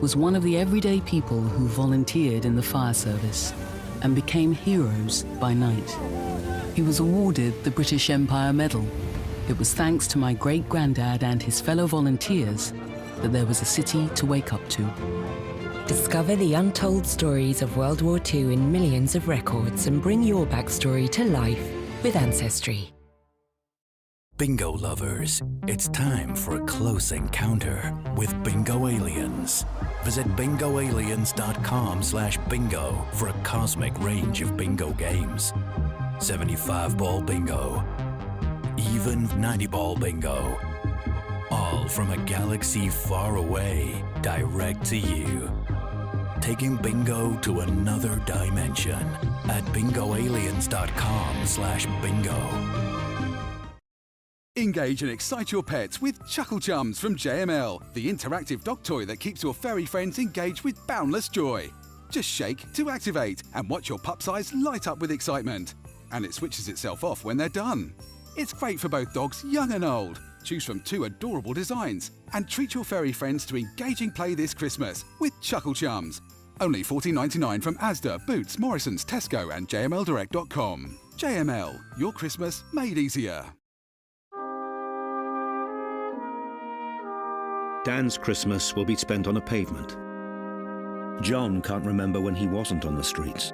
was one of the everyday people who volunteered in the fire service and became heroes by night. He was awarded the British Empire Medal. It was thanks to my great-granddad and his fellow volunteers that there was a city to wake up to. Discover the untold stories of World War II in millions of records and bring your backstory to life with Ancestry. Bingo lovers, it's time for a close encounter with Bingo Aliens. Visit bingoaliens.com/bingo for a cosmic range of bingo games. 75-ball bingo, even 90-ball bingo. All from a galaxy far away, direct to you. Taking bingo to another dimension at bingoaliens.com/bingo. Engage and excite your pets with Chuckle Chums from JML, the interactive dog toy that keeps your furry friends engaged with boundless joy. Just shake to activate and watch your pup's eyes light up with excitement. And it switches itself off when they're done. It's great for both dogs young and old. Choose from 2 adorable designs and treat your furry friends to engaging play this Christmas with Chuckle Chums. Only $14.99 from Asda, Boots, Morrison's, Tesco and jmldirect.com. JML, your Christmas made easier. Dan's Christmas will be spent on a pavement. John can't remember when he wasn't on the streets.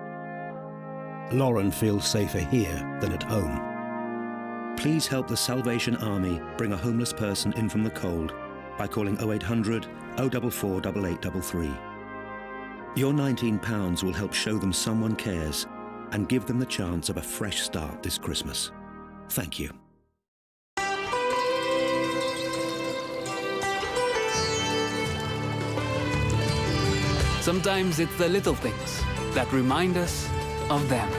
Lauren feels safer here than at home. Please help the Salvation Army bring a homeless person in from the cold by calling 0800 044 8833. Your £19 will help show them someone cares and give them the chance of a fresh start this Christmas. Thank you. Sometimes it's the little things that remind us of them.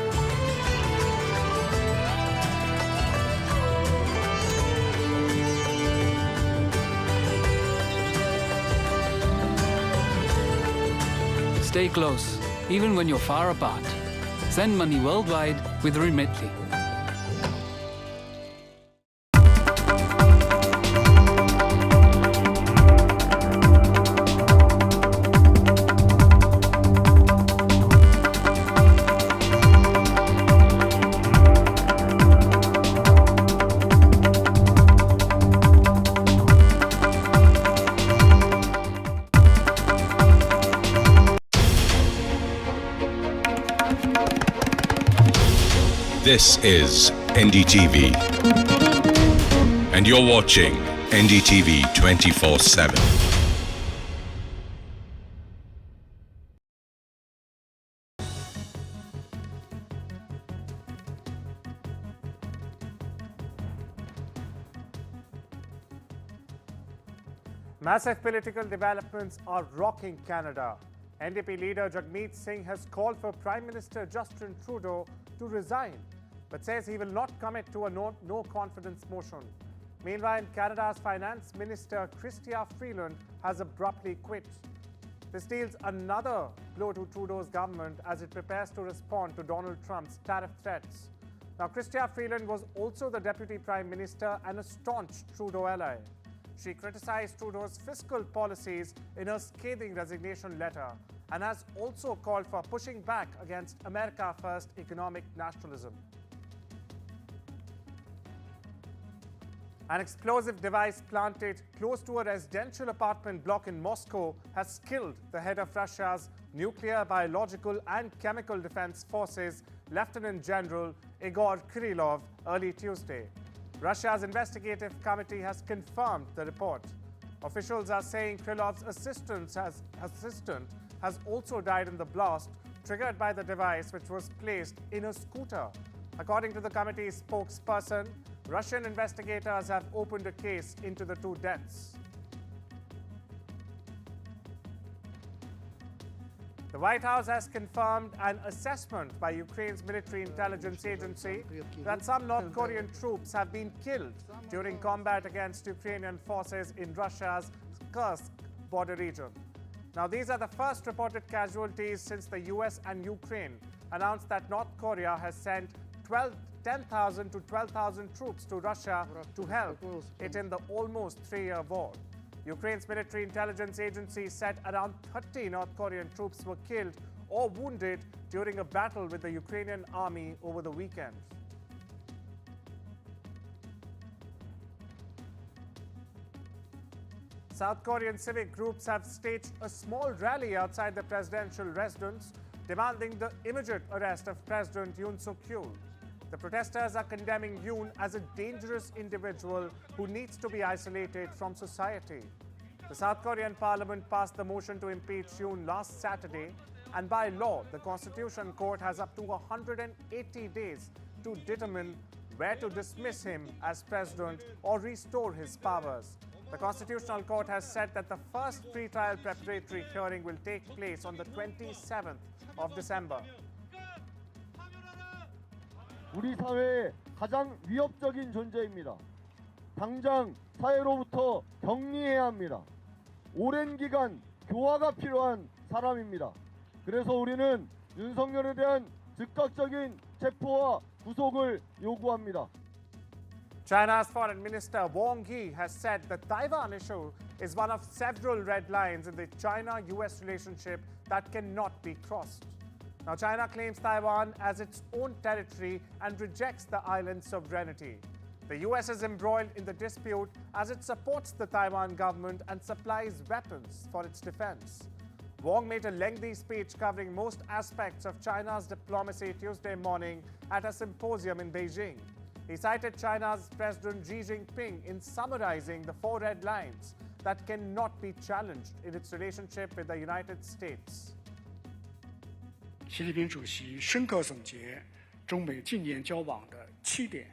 Stay close, even when you're far apart. Send money worldwide with Remitly. This is NDTV, and you're watching NDTV 24/7. Massive political developments are rocking Canada. NDP leader Jagmeet Singh has called for Prime Minister Justin Trudeau to resign, but says he will not commit to a no-confidence motion. Meanwhile, Canada's Finance Minister Chrystia Freeland has abruptly quit. This deals another blow to Trudeau's government as it prepares to respond to Donald Trump's tariff threats. Now, Chrystia Freeland was also the Deputy Prime Minister and a staunch Trudeau ally. She criticized Trudeau's fiscal policies in her scathing resignation letter and has also called for pushing back against America First economic nationalism. An explosive device planted close to a residential apartment block in Moscow has killed the head of Russia's nuclear, biological and chemical defense forces, Lieutenant General Igor Kirillov, early Tuesday. Russia's investigative committee has confirmed the report. Officials are saying Krylov's assistant has also died in the blast, triggered by the device which was placed in a scooter. According to the committee's spokesperson, Russian investigators have opened a case into the 2 deaths. The White House has confirmed an assessment by Ukraine's military intelligence agency that some North Korean troops have been killed during combat against Ukrainian forces in Russia's Kursk border region. Now, these are the first reported casualties since the US and Ukraine announced that North Korea has sent 10,000 to 12,000 troops to Russia to help it in the almost 3-year war. Ukraine's military intelligence agency said around 30 North Korean troops were killed or wounded during a battle with the Ukrainian army over the weekend. South Korean civic groups have staged a small rally outside the presidential residence, demanding the immediate arrest of President Yoon Suk-yeol. The protesters are condemning Yoon as a dangerous individual who needs to be isolated from society. The South Korean parliament passed the motion to impeach Yoon last Saturday, and by law, the Constitution Court has up to 180 days to determine where to dismiss him as president or restore his powers. The Constitutional Court has said that the first pre-trial preparatory hearing will take place on the 27th of December. 우리 사회의 가장 위협적인 존재입니다. 당장 사회로부터 격리해야 합니다. 오랜 기간 교화가 필요한 사람입니다. 그래서 우리는 윤석열에 대한 즉각적인 체포와 구속을 요구합니다. China's Foreign Minister Wang Yi has said the Taiwan issue is one of several red lines in the China-US relationship that cannot be crossed. Now, China claims Taiwan as its own territory and rejects the island's sovereignty. The US is embroiled in the dispute as it supports the Taiwan government and supplies weapons for its defense. Wang made a lengthy speech covering most aspects of China's diplomacy Tuesday morning at a symposium in Beijing. He cited China's President Xi Jinping in summarizing the 4 red lines that cannot be challenged in its relationship with the United States. 习近平主席深刻总结中美近年交往的7点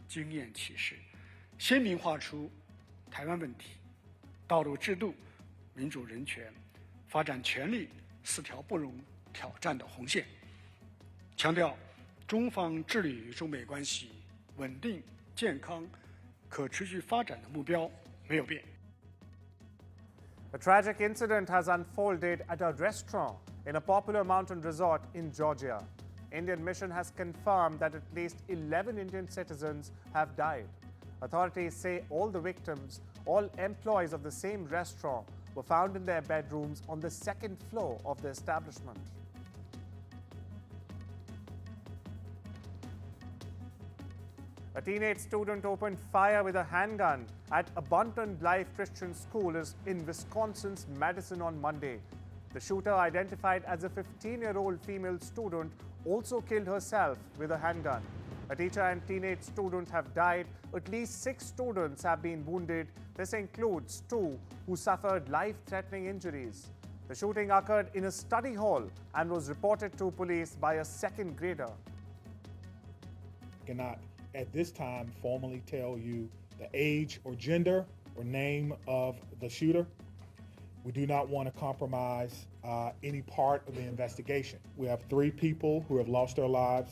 经验启示，鲜明画出台湾问题、道路制度、民主人权、发展权利4条不容挑战的红线，强调中方致力于中美关系稳定、健康、可持续发展的目标没有变。 A tragic incident has unfolded at a restaurant in a popular mountain resort in Georgia. Indian Mission has confirmed that at least 11 Indian citizens have died. Authorities say all the victims, all employees of the same restaurant, were found in their bedrooms on the 2nd floor of the establishment. A teenage student opened fire with a handgun at Abundant Life Christian School in Wisconsin's Madison on Monday. The shooter, identified as a 15-year-old female student, also killed herself with a handgun. A teacher and teenage student have died. At least 6 students have been wounded. This includes 2 who suffered life-threatening injuries. The shooting occurred in a study hall and was reported to police by a 2nd grader. Cannot at this time formally tell you the age or gender or name of the shooter. We do not want to compromise any part of the investigation. We have 3 people who have lost their lives.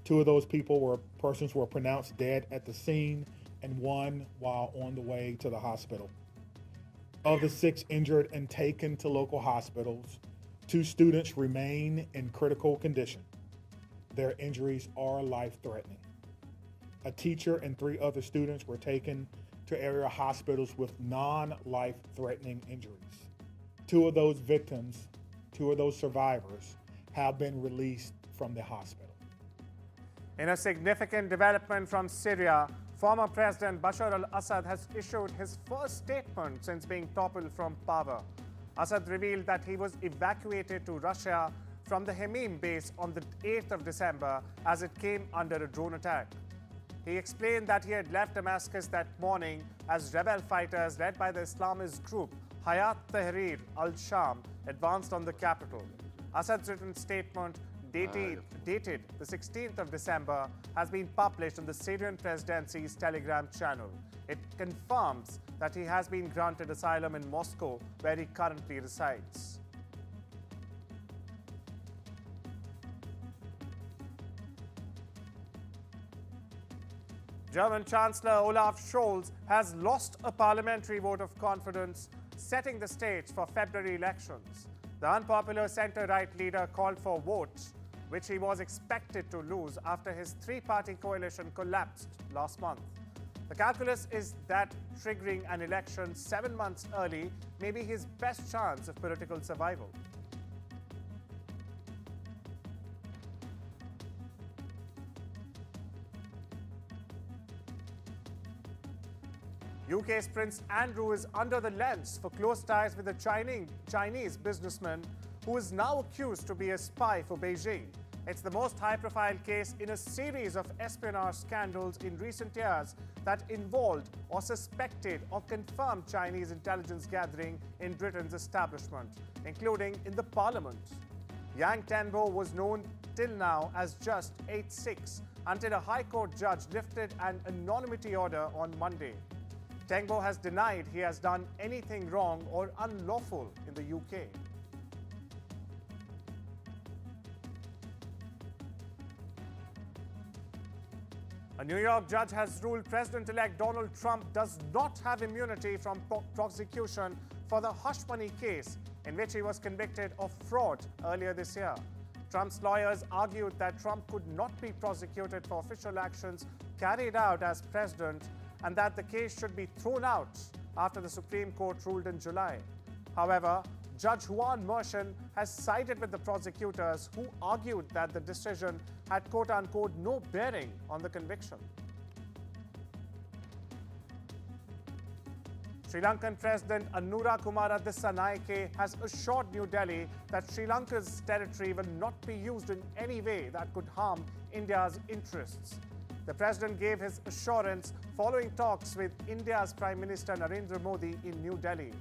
2 of those people were persons who were pronounced dead at the scene, and 1 while on the way to the hospital. Of the 6 injured and taken to local hospitals, 2 students remain in critical condition. Their injuries are life-threatening. A teacher and 3 other students were taken to area hospitals with non-life-threatening injuries. 2 of those victims, 2 of those survivors, have been released from the hospital. In a significant development from Syria, former President Bashar al-Assad has issued his first statement since being toppled from power. Assad revealed that he was evacuated to Russia from the Hmeim base on the 8th of December as it came under a drone attack. He explained that he had left Damascus that morning as rebel fighters led by the Islamist group Hayat Tahrir al-Sham advanced on the capital. Assad's written statement, dated the 16th of December, has been published on the Syrian presidency's Telegram channel. It confirms that he has been granted asylum in Moscow, where he currently resides. German Chancellor Olaf Scholz has lost a parliamentary vote of confidence, setting the stage for February elections. The unpopular centre-right leader called for votes, which he was expected to lose after his 3-party coalition collapsed last month. The calculus is that triggering an election 7 months early may be his best chance of political survival. UK's Prince Andrew is under the lens for close ties with a Chinese businessman who is now accused to be a spy for Beijing. It's the most high-profile case in a series of espionage scandals in recent years that involved or suspected or confirmed Chinese intelligence gathering in Britain's establishment, including in the parliament. Yang Tenbo was known till now as just 8-6 until a High Court judge lifted an anonymity order on Monday. Tengbo has denied he has done anything wrong or unlawful in the UK. A New York judge has ruled President-elect Donald Trump does not have immunity from prosecution for the hush money case in which he was convicted of fraud earlier this year. Trump's lawyers argued that Trump could not be prosecuted for official actions carried out as president and that the case should be thrown out after the Supreme Court ruled in July. However, Judge Juan Merchan has sided with the prosecutors who argued that the decision had quote-unquote no bearing on the conviction. Sri Lankan President Anura Kumara Dissanayake has assured New Delhi that Sri Lanka's territory will not be used in any way that could harm India's interests. The president gave his assurance following talks with India's Prime Minister Narendra Modi in New Delhi.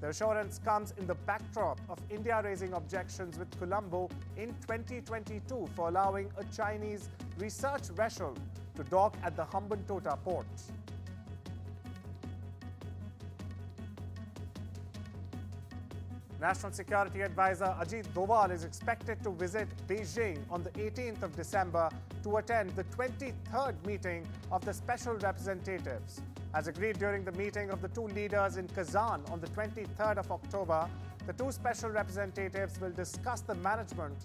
The assurance comes in the backdrop of India raising objections with Colombo in 2022 for allowing a Chinese research vessel to dock at the Hambantota port. National Security Advisor Ajit Doval is expected to visit Beijing on the 18th of December to attend the 23rd meeting of the Special Representatives. As agreed during the meeting of the two leaders in Kazan on the 23rd of October, the two special representatives will discuss the management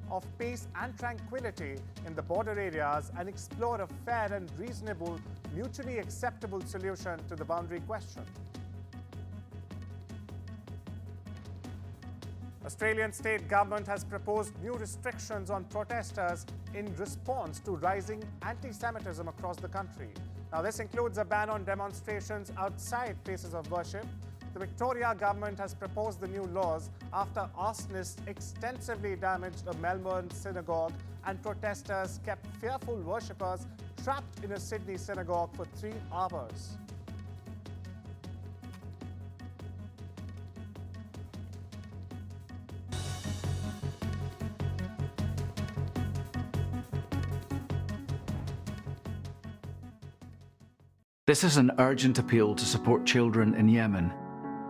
of peace and tranquility in the border areas and explore a fair and reasonable, mutually acceptable solution to the boundary question. Australian state government has proposed new restrictions on protesters in response to rising anti-Semitism across the country. Now, this includes a ban on demonstrations outside places of worship. The Victoria government has proposed the new laws after arsonists extensively damaged a Melbourne synagogue and protesters kept fearful worshippers trapped in a Sydney synagogue for 3 hours. This is an urgent appeal to support children in Yemen.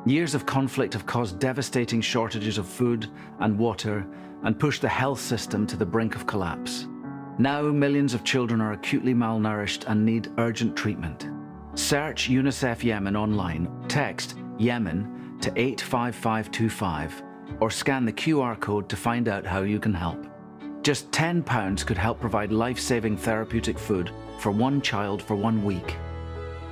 Years of conflict have caused devastating shortages of food and water and pushed the health system to the brink of collapse. Now millions of children are acutely malnourished and need urgent treatment. Search UNICEF Yemen online, text Yemen to 85525 or scan the QR code to find out how you can help. Just £10 could help provide life-saving therapeutic food for one child for 1 week.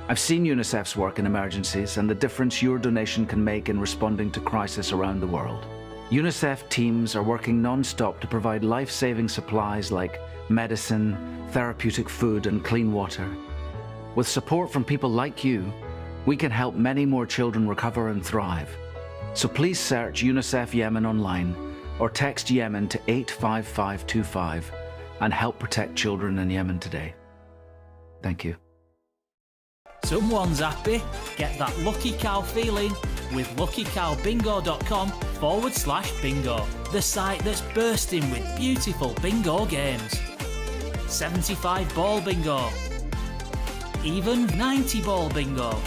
I've seen UNICEF's work in emergencies and the difference your donation can make in responding to crisis around the world. UNICEF teams are working non-stop to provide life-saving supplies like medicine, therapeutic food and clean water. With support from people like you, we can help many more children recover and thrive. So please search UNICEF Yemen online or text Yemen to 85525 and help protect children in Yemen today. Thank you. Someone's happy. Get that lucky cow feeling with luckycowbingo.com/bingo, the site that's bursting with beautiful bingo games. 75 ball bingo, even 90 ball bingo.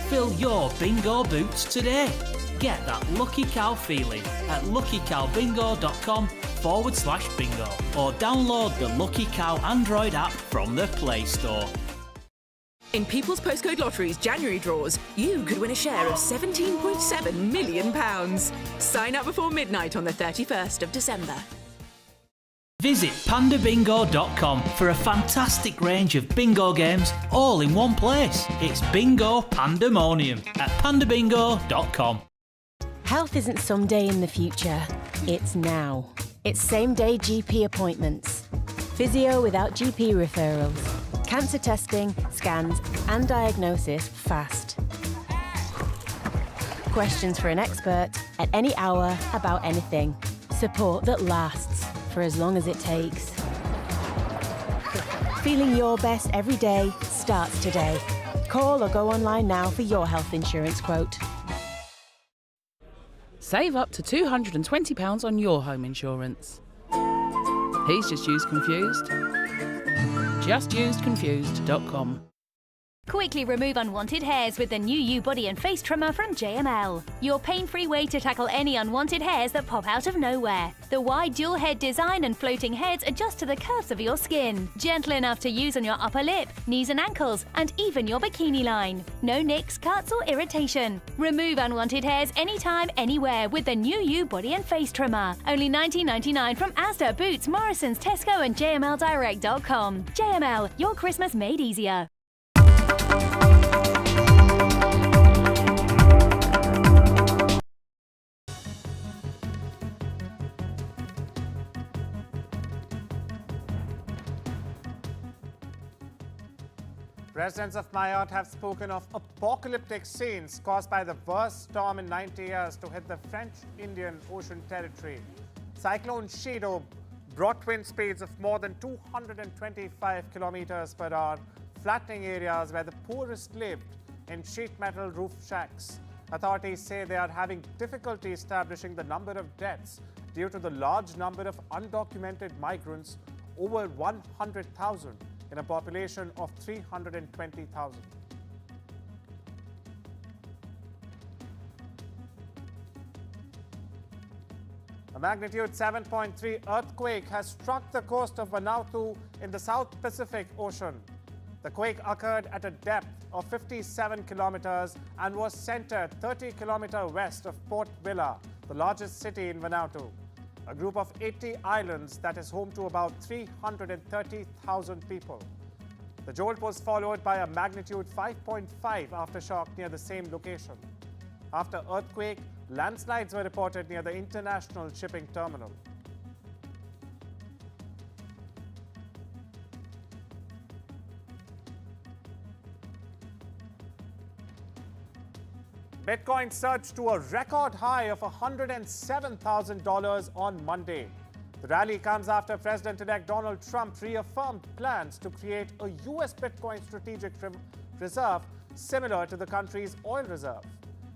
Fill your bingo boots today. Get that lucky cow feeling at luckycowbingo.com/bingo or download the Lucky Cow Android app from the Play Store. In People's Postcode Lottery's January draws, you could win a share of £17.7 million. Sign up before midnight on the 31st of December. Visit pandabingo.com for a fantastic range of bingo games all in one place. It's bingo pandemonium at pandabingo.com. Health isn't someday in the future, it's now. It's same-day GP appointments, physio without GP referrals, cancer testing, scans and diagnosis fast. Questions for an expert at any hour about anything. Support that lasts for as long as it takes. Feeling your best every day starts today. Call or go online now for your health insurance quote. Save up to £220 on your home insurance. He's just used Confused. JustUsedConfused.com. Quickly remove unwanted hairs with the new U Body and Face Trimmer from JML. Your pain-free way to tackle any unwanted hairs that pop out of nowhere. The wide dual head design and floating heads adjust to the curves of your skin. Gentle enough to use on your upper lip, knees and ankles, and even your bikini line. No nicks, cuts or irritation. Remove unwanted hairs anytime, anywhere with the new U Body and Face Trimmer. Only $19.99 from Asda, Boots, Morrison's, Tesco and JMLDirect.com. JML, your Christmas made easier. Residents of Mayotte have spoken of apocalyptic scenes caused by the worst storm in 90 years to hit the French-Indian Ocean territory. Cyclone Shido brought wind speeds of more than 225 kilometers per hour, flattening areas where the poorest lived in sheet metal roof shacks. Authorities say they are having difficulty establishing the number of deaths due to the large number of undocumented migrants, over 100,000 in a population of 320,000. A magnitude 7.3 earthquake has struck the coast of Vanuatu in the South Pacific Ocean. The quake occurred at a depth of 57 kilometers and was centered 30 kilometers west of Port Vila, the largest city in Vanuatu, a group of 80 islands that is home to about 330,000 people. The jolt was followed by a magnitude 5.5 aftershock near the same location. After earthquake, landslides were reported near the international shipping terminal. Bitcoin surged to a record high of $107,000 on Monday. The rally comes after President-elect Donald Trump reaffirmed plans to create a U.S. Bitcoin strategic reserve similar to the country's oil reserve.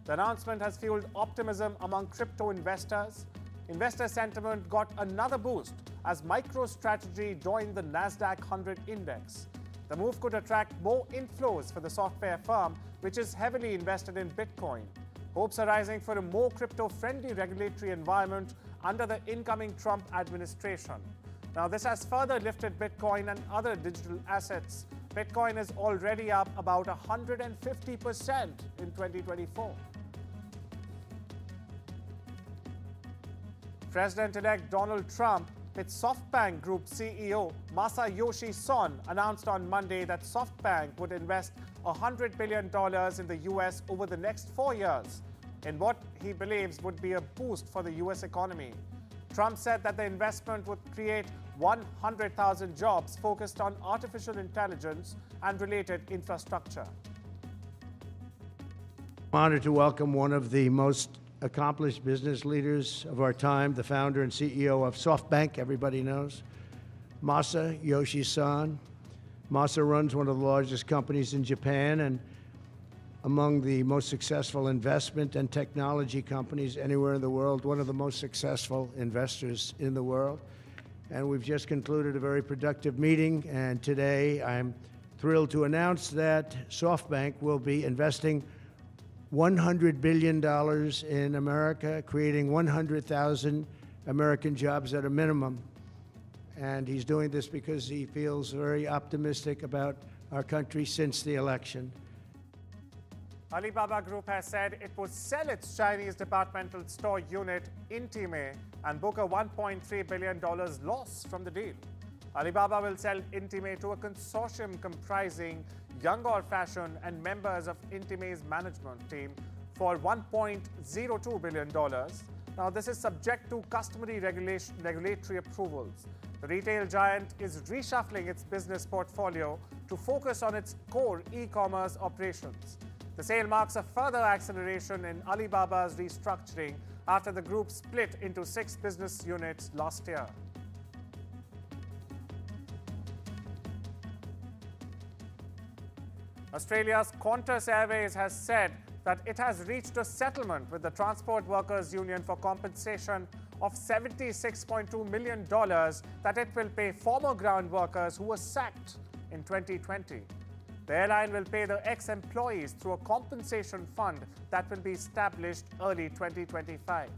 The announcement has fueled optimism among crypto investors. Investor sentiment got another boost as MicroStrategy joined the Nasdaq 100 index. The move could attract more inflows for the software firm, which is heavily invested in Bitcoin. Hopes are rising for a more crypto-friendly regulatory environment under the incoming Trump administration. Now, this has further lifted Bitcoin and other digital assets. Bitcoin is already up about 150% in 2024. President-elect Donald Trump with SoftBank Group CEO Masayoshi Son announced on Monday that SoftBank would invest $100 billion in the U.S. over the next 4 years in what he believes would be a boost for the U.S. economy. Trump said that the investment would create 100,000 jobs focused on artificial intelligence and related infrastructure. I'm honored to welcome one of the most accomplished business leaders of our time, the founder and CEO of SoftBank, everybody knows, Masayoshi Son. Masa runs one of the largest companies in Japan and among the most successful investment and technology companies anywhere in the world, one of the most successful investors in the world. And we've just concluded a very productive meeting, and today I'm thrilled to announce that SoftBank will be investing $100 billion in America, creating 100,000 American jobs at a minimum. And he's doing this because he feels very optimistic about our country since the election. Alibaba Group has said it would sell its Chinese departmental store unit Intime and book a $1.3 billion loss from the deal. Alibaba will sell Intime to a consortium comprising Yangon Fashion and members of Intime's management team for $1.02 billion. Now, this is subject to customary regulatory approvals. The retail giant is reshuffling its business portfolio to focus on its core e-commerce operations. The sale marks a further acceleration in Alibaba's restructuring after the group split into 6 business units last year. Australia's Qantas Airways has said that it has reached a settlement with the Transport Workers Union for compensation of $76.2 million that it will pay former ground workers who were sacked in 2020. The airline will pay the ex-employees through a compensation fund that will be established early 2025.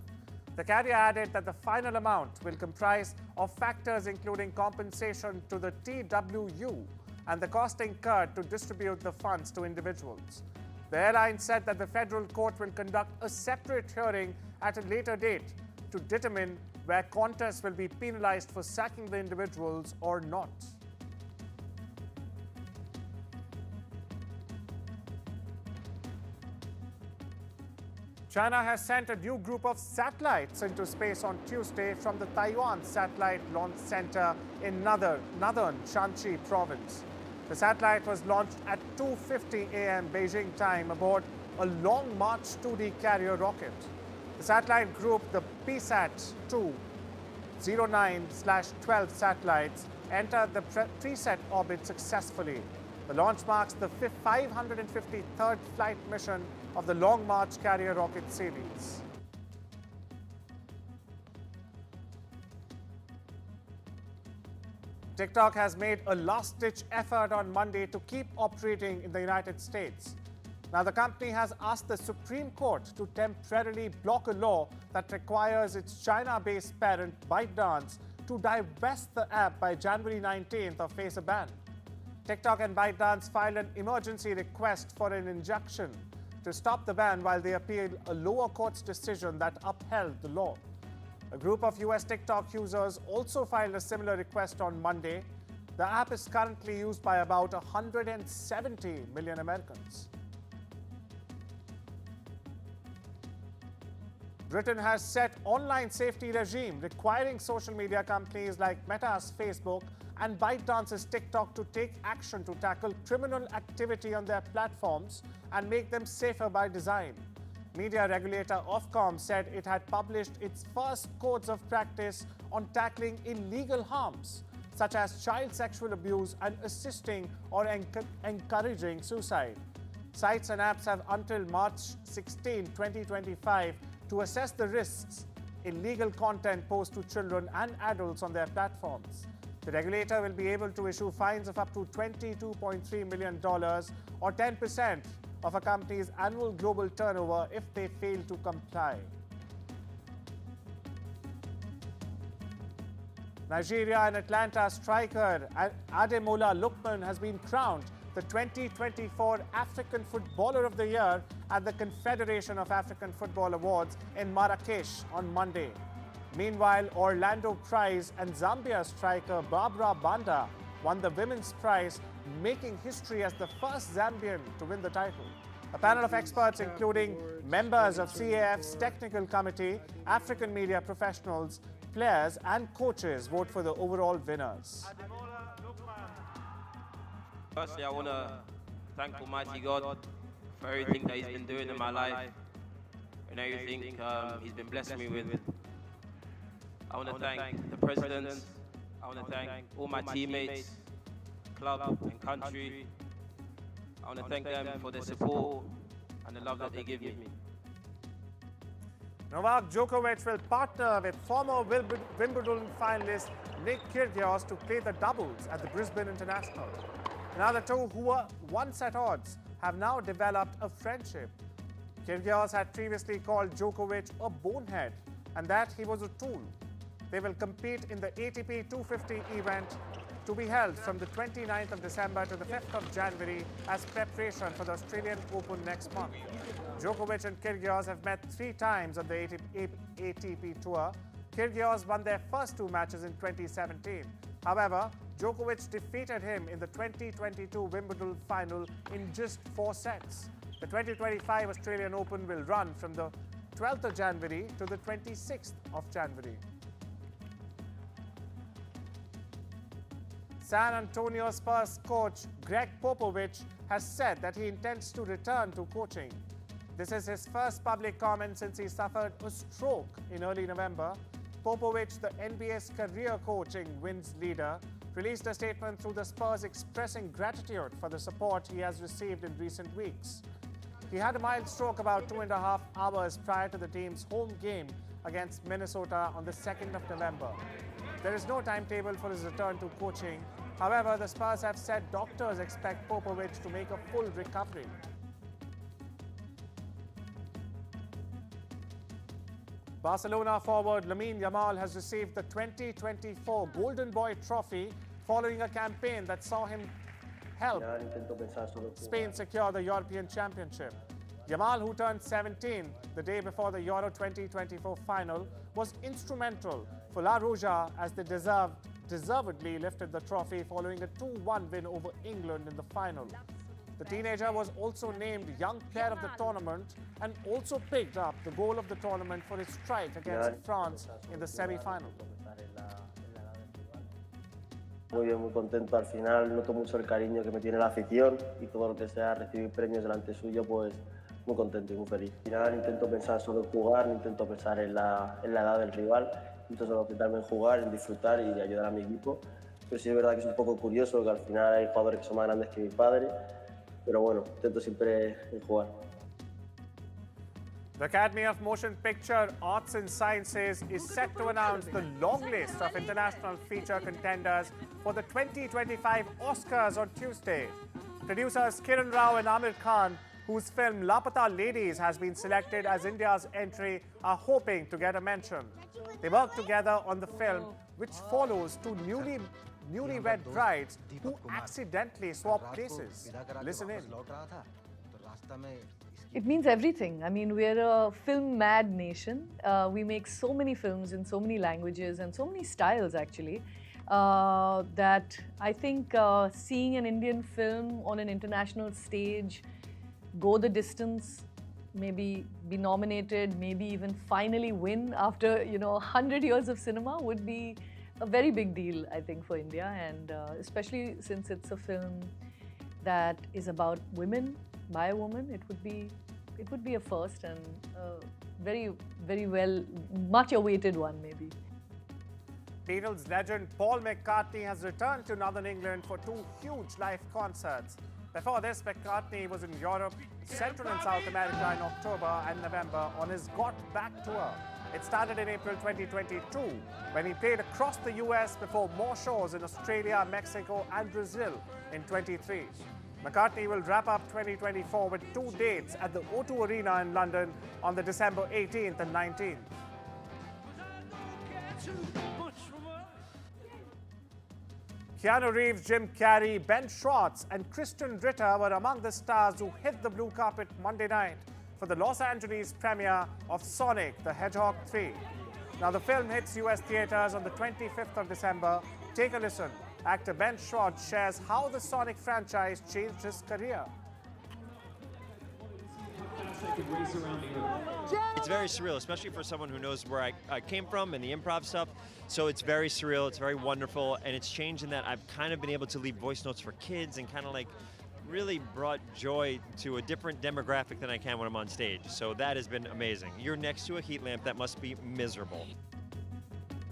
The carrier added that the final amount will comprise of factors including compensation to the TWU and the cost incurred to distribute the funds to individuals. The airline said that the federal court will conduct a separate hearing at a later date to determine where Qantas will be penalized for sacking the individuals or not. China has sent a new group of satellites into space on Tuesday from the Taiwan Satellite Launch Center in northern Shanxi province. The satellite was launched at 2:50 a.m. Beijing time aboard a Long March 2D carrier rocket. The satellite group, the PSAT-2 09/12 satellites, entered the preset orbit successfully. The launch marks the 553rd flight mission of the Long March carrier rocket series. TikTok has made a last-ditch effort on Monday to keep operating in the United States. Now, the company has asked the Supreme Court to temporarily block a law that requires its China-based parent ByteDance to divest the app by January 19th or face a ban. TikTok and ByteDance filed an emergency request for an injunction to stop the ban while they appeal a lower court's decision that upheld the law. A group of US TikTok users also filed a similar request on Monday. The app is currently used by about 170 million Americans. Britain has set online safety regime requiring social media companies like Meta's Facebook and ByteDance's TikTok to take action to tackle criminal activity on their platforms and make them safer by design. Media regulator Ofcom said it had published its first codes of practice on tackling illegal harms, such as child sexual abuse and assisting or encouraging suicide. Sites and apps have until March 16, 2025 to assess the risks illegal content posed to children and adults on their platforms. The regulator will be able to issue fines of up to $22.3 million or 10% of a company's annual global turnover if they fail to comply. Nigeria and Atlanta striker Ademola Lookman has been crowned the 2024 African Footballer of the Year at the Confederation of African Football Awards in Marrakesh on Monday. Meanwhile, Orlando Prize and Zambia striker Barbara Banda won the women's prize, making history as the first Zambian to win the title. A panel of experts, including members of CAF's technical committee, African media professionals, players and coaches, vote for the overall winners. Firstly, I want to thank Almighty God for everything that He's been doing in my life and everything He's been blessing me with. I want to thank the President. I want to thank all my teammates, club and country. I want to thank them for their support and the love that they give me. Novak Djokovic will partner with former Wimbledon finalist Nick Kyrgios to play the doubles at the Brisbane International. Now the two, who were once at odds, have now developed a friendship. Kyrgios had previously called Djokovic a bonehead and that he was a tool. They will compete in the ATP 250 event to be held from the 29th of December to the 5th of January as preparation for the Australian Open next month. Djokovic and Kyrgios have met 3 times on the ATP Tour. Kyrgios won their first 2 matches in 2017. However, Djokovic defeated him in the 2022 Wimbledon final in just 4 sets. The 2025 Australian Open will run from the 12th of January to the 26th of January. San Antonio Spurs coach Greg Popovich has said that he intends to return to coaching. This is his first public comment since he suffered a stroke in early November. Popovich, the NBA's career coaching wins leader, released a statement through the Spurs expressing gratitude for the support he has received in recent weeks. He had a mild stroke about 2.5 hours prior to the team's home game against Minnesota on the 2nd of November. There is no timetable for his return to coaching. However, the Spurs have said doctors expect Popovich to make a full recovery. Barcelona forward Lamine Yamal has received the 2024 Golden Boy Trophy following a campaign that saw him help Spain secure the European Championship. Yamal, who turned 17 the day before the Euro 2024 final, was instrumental for La Roja as they deservedly lifted the trophy following a 2-1 win over England in the final. The teenager was also named Young Player of the Tournament and also picked up the goal of the tournament for his strike against France in the semi-final. Muy bien, muy contento. Al final noto mucho el cariño que me tiene la afición y todo lo que sea recibir premios delante suyo, pues muy contento y muy feliz. Al final intento pensar solo en jugar, no intento pensar en la edad del rival, intento solo centrarme en jugar, en disfrutar y ayudar a mi equipo. Pero sí es verdad que es un poco curioso que al final hay jugadores que son más grandes que mi padre, pero bueno, intento siempre en jugar. The Academy of Motion Picture Arts and Sciences is set to announce the long list of international feature contenders for the 2025 Oscars on Tuesday. Producers Kiran Rao and Amir Khan, whose film Lapata Ladies has been selected as India's entry, are hoping to get a mention. They work together on the film, which follows 2 newlywed brides who accidentally swap places. Listen in. It means everything. I mean, we're a film-mad nation. We make so many films in so many languages and so many styles, actually, that I think seeing an Indian film on an international stage go the distance, maybe be nominated, maybe even finally win after 100 years of cinema would be a very big deal, I think, for India, and especially since it's a film that is about women by a woman. It would be a first and very, very much awaited one, maybe. Beatles legend Paul McCartney has returned to Northern England for 2 huge live concerts. Before this, McCartney was in Europe, Central and South America in October and November on his Got Back tour. It started in April 2022 when he played across the US before more shows in Australia, Mexico and Brazil in 23. McCartney will wrap up 2024 with 2 dates at the O2 Arena in London on the December 18th and 19th. Keanu Reeves, Jim Carrey, Ben Schwartz and Kristen Ritter were among the stars who hit the blue carpet Monday night for the Los Angeles premiere of Sonic the Hedgehog 3. Now the film hits US theaters on the 25th of December. Take a listen. Actor Ben Schwartz shares how the Sonic franchise changed his career. It's very surreal, especially for someone who knows where I came from and the improv stuff. So it's very surreal, it's very wonderful, and it's changed in that I've kind of been able to leave voice notes for kids and kind of like really brought joy to a different demographic than I can when I'm on stage. So that has been amazing. You're next to a heat lamp, that must be miserable.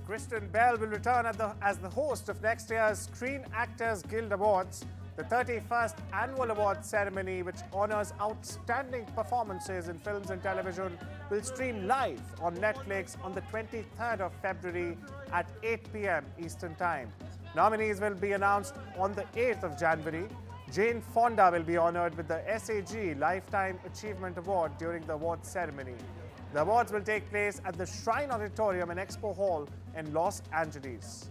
Kristen Bell will return as the host of next year's Screen Actors Guild Awards, the 31st annual award ceremony, which honors outstanding performances in films and television, will stream live on Netflix on the 23rd of February at 8 p.m. Eastern Time. Nominees will be announced on the 8th of January. Jane Fonda will be honored with the SAG Lifetime Achievement Award during the awards ceremony. The awards will take place at the Shrine Auditorium and Expo Hall in Los Angeles.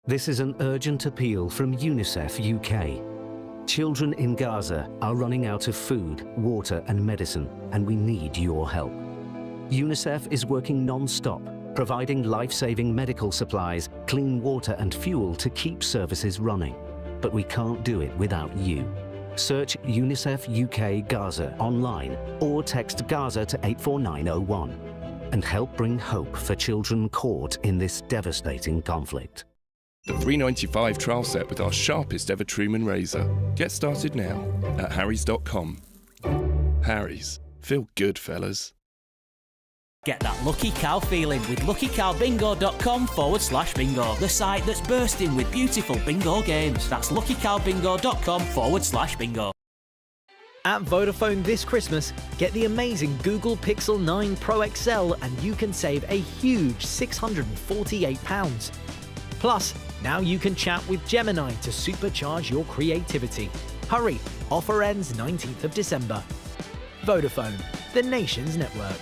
This is an urgent appeal from UNICEF UK. Children in Gaza are running out of food, water and medicine, and we need your help. UNICEF is working non-stop, providing life-saving medical supplies, clean water and fuel to keep services running. But we can't do it without you. Search UNICEF UK Gaza online or text Gaza to 84901 and help bring hope for children caught in this devastating conflict. The $3.95 trial set with our sharpest ever Truman razor. Get started now at harrys.com. Harry's. Feel good, fellas. Get that lucky cow feeling with luckycowbingo.com/bingo. The site that's bursting with beautiful bingo games. That's luckycowbingo.com/bingo. At Vodafone this Christmas, get the amazing Google Pixel 9 Pro XL and you can save a huge £648. Plus, now you can chat with Gemini to supercharge your creativity. Hurry, offer ends 19th of December. Vodafone, the nation's network.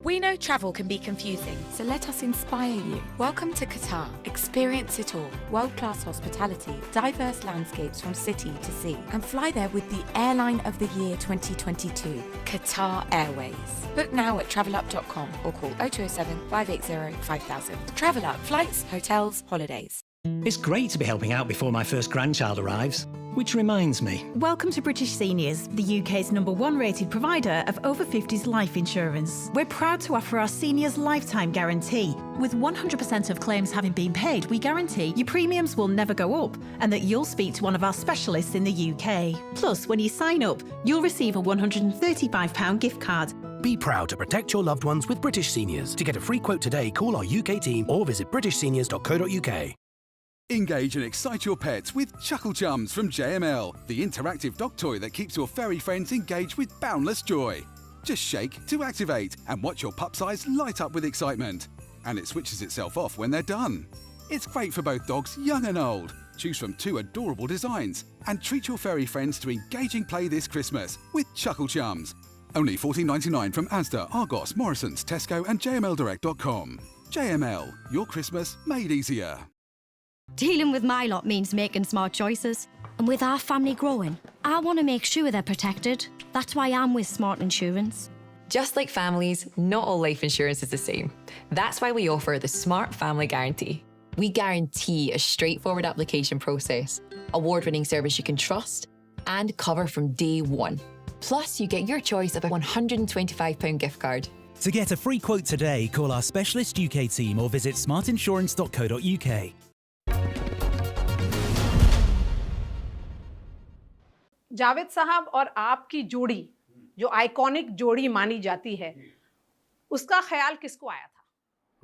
We know travel can be confusing, so let us inspire you. Welcome to Qatar. Experience it all. World-class hospitality, diverse landscapes from city to sea, and fly there with the Airline of the Year 2022, Qatar Airways. Book now at travelup.com or call 0207 580 5000. Travel Up, flights, hotels, holidays. It's great to be helping out before my first grandchild arrives. Which reminds me. Welcome to British Seniors, the UK's #1 rated provider of over 50s life insurance. We're proud to offer our seniors lifetime guarantee. With 100% of claims having been paid, we guarantee your premiums will never go up and that you'll speak to one of our specialists in the UK. Plus, when you sign up, you'll receive a £135 gift card. Be proud to protect your loved ones with British Seniors. To get a free quote today, call our UK team or visit britishseniors.co.uk. Engage and excite your pets with Chuckle Chums from JML, the interactive dog toy that keeps your furry friends engaged with boundless joy. Just shake to activate and watch your pup's eyes light up with excitement. And it switches itself off when they're done. It's great for both dogs young and old. Choose from 2 adorable designs and treat your furry friends to engaging play this Christmas with Chuckle Chums. Only $14.99 from Asda, Argos, Morrisons, Tesco and jmldirect.com. JML, your Christmas made easier. Dealing with my lot means making smart choices. And with our family growing, I want to make sure they're protected. That's why I'm with Smart Insurance. Just like families, not all life insurance is the same. That's why we offer the Smart Family Guarantee. We guarantee a straightforward application process, award-winning service you can trust, and cover from day one. Plus, you get your choice of a £125 gift card. To get a free quote today, call our specialist UK team or visit smartinsurance.co.uk. Javed साहब और आपकी जोड़ी जो iconic जोड़ी मानी जाती है उसका ख्याल किसको आया था?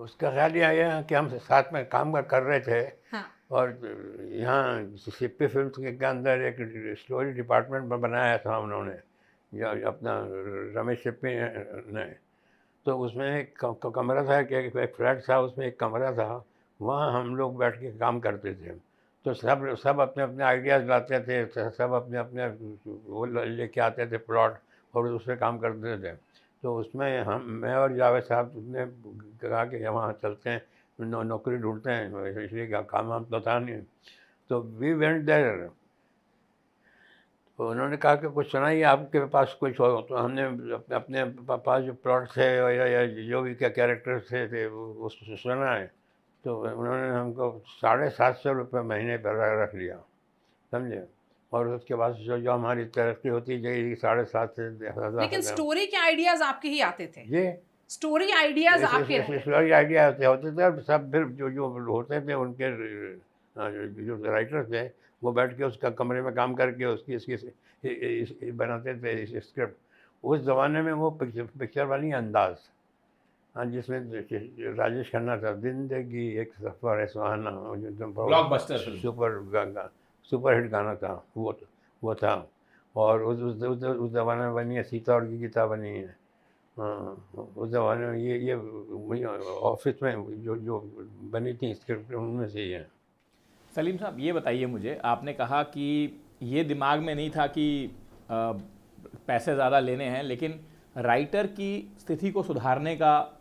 उसका ख्याल ये आया कि हम साथ में काम कर रहे थे। हाँ। और यहाँ सिप्पी फिल्म्स के अंदर एक स्टोरी डिपार्टमेंट बनाया था उन्होंने, जो अपना रमेश सिप्पी ने। तो उसमें एक कमरा था कि एक फ्लैट था, उसमें एक कमरा था, वहाँ हम लोग बैठ के काम करते थे। तो सब अपने अपने आइडियाज़ लाते थे, सब अपने अपने वो लेके आते थे प्लॉट और उसमें काम करते थे। तो उसमें मैं और जावेद साहब ने कहा कि वहाँ चलते हैं, नौकरी ढूंढते हैं, इसलिए काम हम तो था नहीं। तो वी वेंट देयर। तो उन्होंने कहा कि कुछ सुनाइए, आपके पास कुछ हो। तो हमने अपने पास जो प्लॉट थे या जो भी कैरेक्टर्स थे उसको सुना है। तो उन्होंने हमको 750 रुपये महीने पर रख लिया, समझे। और उसके बाद जो हमारी तरक्की होती गई 7.5 से 10,000। लेकिन स्टोरी के आइडियाज आपके ही आते थे? जी, स्टोरी आइडियाज आपके स्टोरी आइडिया होते थे। और सब फिर जो होते थे उनके जो राइटर थे वो बैठ के उसका कमरे में काम करके उसकी बनाते थे स्क्रिप्ट। उस ज़माने में वो पिक्चर वाली अंदाज़, हाँ, जिसमें राजेश खन्ना था, जिंदगी एक सफ़र है सुहाना, ब्लॉकबस्टर सुपर हिट गाना था, वो था। और उस ज़माने में बनी है सीता और की गीता बनी है। उस ज़माने में ये ऑफिस में जो बनी थी स्क्रिप्ट उनमें से ही है। सलीम साहब, ये बताइए मुझे, आपने कहा कि ये दिमाग में नहीं था कि पैसे ज़्यादा लेने हैं, लेकिन राइटर की स्थिति को सुधारने का